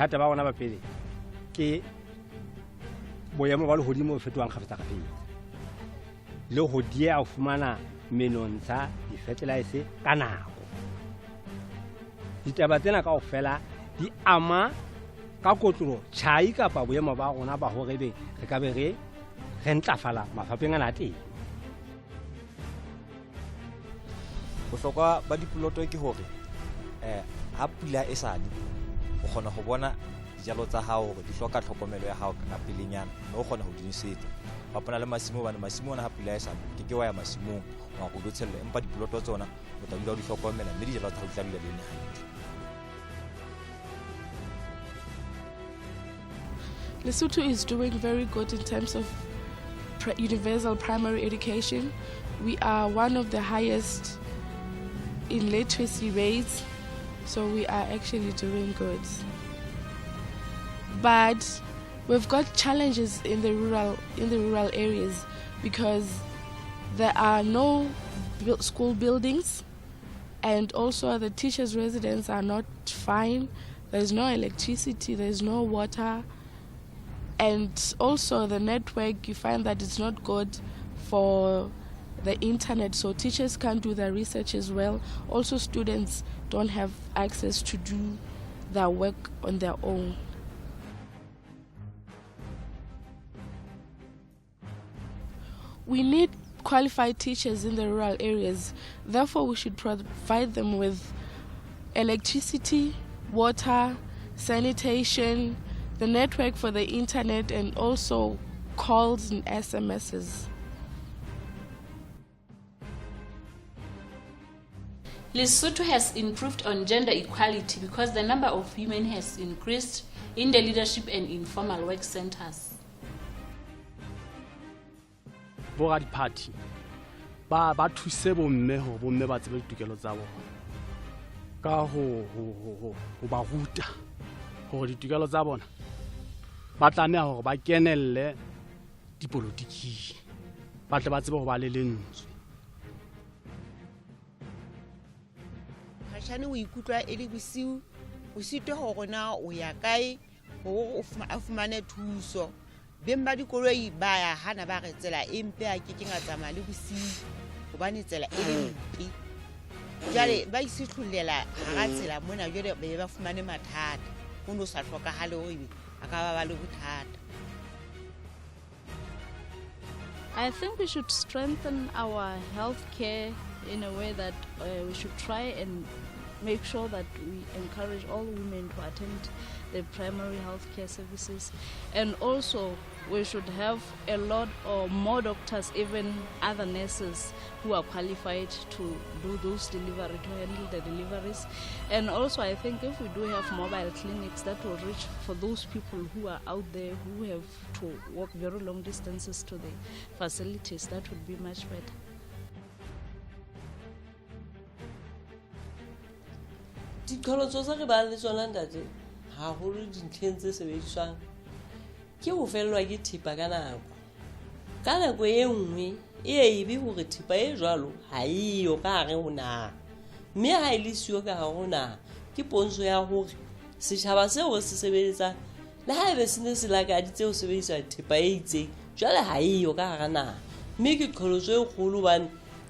bothata ba bona ba pele ke boemo ba lehodimo fetoang kgafetsa-kgafetsa le ho diea ho fumana menontsha di-fertilizer ka nako. Ditaba tsena kaofela di ama ka kotlolo tjhai kapa boemo ba rona ba hore re ka be re ntlafala mafapheng ana a teng. Bohlokwa ba dipoloto ke hore ha pula e sane o kgona ho bona dijalo tsa hao hore di hloka tlhokomelo ya hao ka pelenyana, mme o kgona ho di nosetsa. Fapana le masimo hobane masimo ona ha pula e sane ke wa ya masimong wa go tshella, empa dipoloto tsona o tla dula o di hlokomela mme dijalo tsa hao di tla dula di le hantle. Lesotho is doing very good in terms of universal primary education. We are one of the highest in literacy rates, so we are actually doing good. But we've got challenges in the rural areas because there are no school buildings, and also the teachers' residents are not fine. There's no electricity, there's no water, and also the network, you find that it's not good for the internet, so teachers can't do their research as well. Also, students don't have access to do their work on their own. We need qualified teachers in the rural areas. Therefore, we should provide them with electricity, water, sanitation, the network for the internet, and also calls and SMSs. Lesotho has improved on gender equality because the number of women has increased in the leadership and informal work centers. Party ba thuse bomme ho bomme ba tsebe ditokelo tsa bona ka ho ba ruta hore ditokelo tsa bona ba tlameha hore ba kenelle dipolotiki ba tle ba tsebe ho ba le lentswe. Khashane o ikutlwa e le bosiu o sitwe hore na o ya kae hore o fumane thuso. Beng ba dikoloi ba ya hana ba re tsela empe a ke ngatsamaya le bosiu hobane tsela e le mpe. Jale ba isihlulela ha tsela mona jole ba fumane mathata o no sa hlokahale hore a ka ba le bothata. I think we should strengthen our healthcare in a way that we should try and make sure that we encourage all women to attend the primary healthcare services, and also we should have a lot or more doctors, even other nurses who are qualified to do those delivery, to handle the deliveries. And also I think if we do have mobile clinics that will reach for those people who are out there who have to walk very long distances to the facilities, that would be much better. Dikolotso tsa re ba le tsona ntate ha ho le dintlheng tse sebediswang ke ho fellwa ke thipa ka nako e nngwe e be hore thipa e jwalo ha iyo ka hare ho naha, mme ha e le siyo ka hare ho naha ke pontsho ya hore setjhaba seo se sebeletsang le ha ebe se ne se lakaditse ho sebedisa thipa e itseng jwale ha iyo ka hare naha, mme ke qholotso e kgolo bane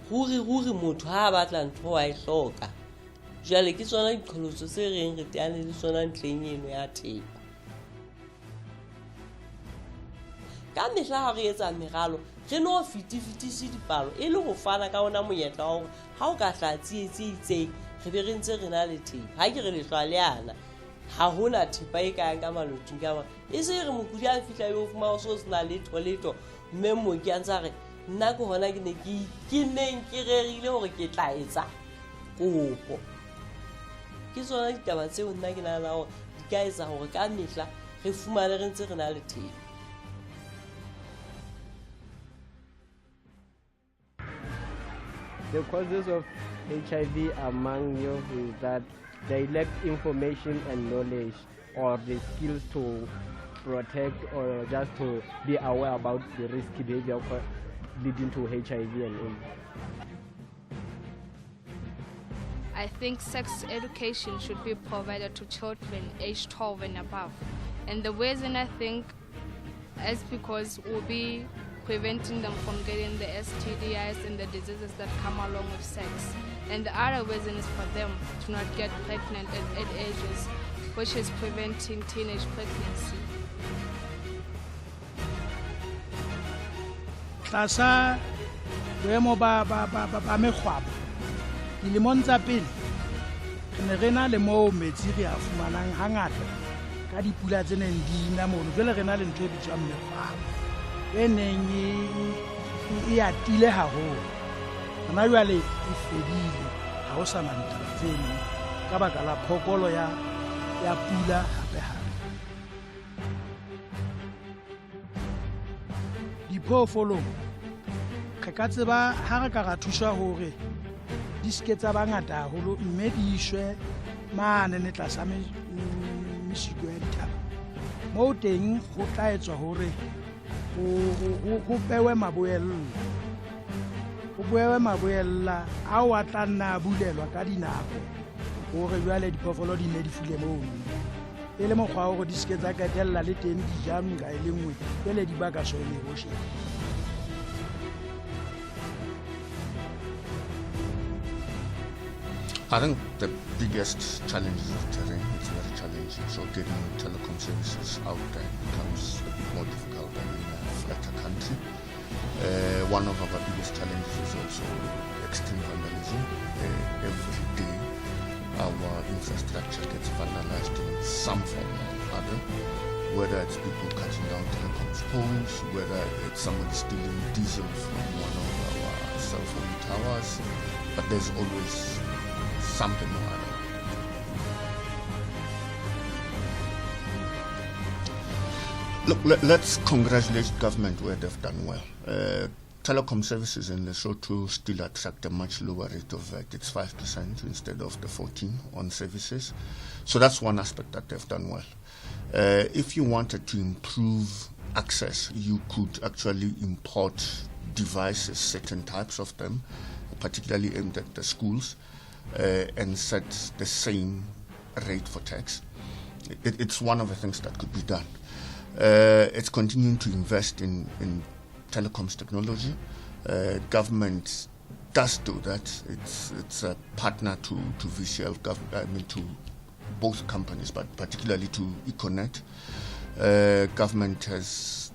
ruri motho ha a batla ntho wa e hloka. Jwale ke tsona diqholotso tse reng re teane le tsona ntleng eno ya thepa. Ka mehla ha re etsa meralo re no fitise dipalo e le ho fana ka ona monyetla wa hore ha o ka hla tsietsi itseng re be re ntse re na le thepa. Ha ke re le hlwa le yana ha hona thepa e ka yang ka malotong ka ba e se re mokudi a fihla yo fuma o so sena letho mme mo ke antsa re nna go hona ke ne ke neng ke rerile hore ke tla etsa kopo. Ke tsona ditaba tseo nna ke nahana hore di ka etsa hore ka mehla re fumane re ntse re na le thepa. The causes of HIV among youth is that they lack information and knowledge or the skills to protect or just to be aware about the risky behavior leading to HIV and AIDS. I think sex education should be provided to children aged 12 and above. And the reason I think is because we'll be preventing them from getting the STDIs and the diseases that come along with sex. And the other reason is for them to not get pregnant at ages, which is preventing teenage pregnancy. Tlasa boemo ba mekgwabo dilemong tsa pele re ne re na le moo metsi re a fumanang hangata ka dipula tse neng di na mono. Jwale re na le ntho e bitswang mekgwabo e neng e atile haholo. Hona jwale e fedile, ha ho sana ntho tseno ka baka la phokolo ya pula hape. Diphoofolong re ka tseba ha re ka ra thusa hore di ske tsa bangata haholo, mme di ishwe mane ne tlasa meshiko ya dithaba moo teng go tla etswa hore go bewe maboella ao a tla nna a bulelwa ka dinako hore jwale diphoofolo di ne di fule moo e le mokgwa hore di ske tsa qetella le teng dijang ka e le nngwe pele di baka sone hohle. I think the biggest challenge is the terrain. It's very challenging. So getting telecom services out there becomes a bit more difficult than in a flatter country. One of our biggest challenges is also extreme vandalism. Every day our infrastructure gets vandalized in some form or other, whether it's people cutting down telecom poles, whether it's somebody stealing diesel from one of our cell phone towers, but there's always something more. Look, let's congratulate government where they've done well. Telecom services in Lesotho still attract a much lower rate of VAT. It's 5% instead of the 14% on services. So that's one aspect that they've done well. If you wanted to improve access, you could actually import devices, certain types of them, particularly aimed at the schools, and set the same rate for tax. It's one of the things that could be done. It's continuing to invest in telecoms technology. Government does do that. It's a partner to VCL, to both companies, but particularly to Econet. Government has,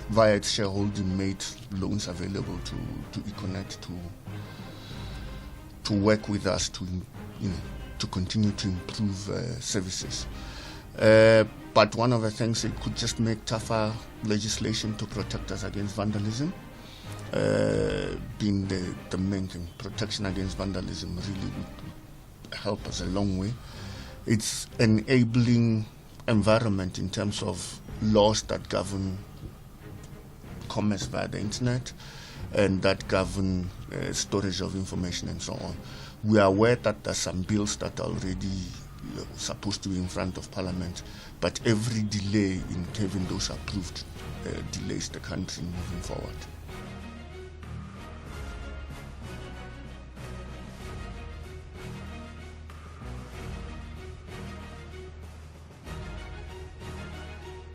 via its shareholding, made loans available to Econet to work with us to continue to improve services. But one of the things, it could just make tougher legislation to protect us against vandalism, being the main thing. Protection against vandalism really would help us a long way. It's enabling environment in terms of laws that govern commerce via the internet and that govern storage of information and so on. We are aware that there's some bills that are already supposed to be in front of Parliament, but every delay in having those approved delays the country moving forward.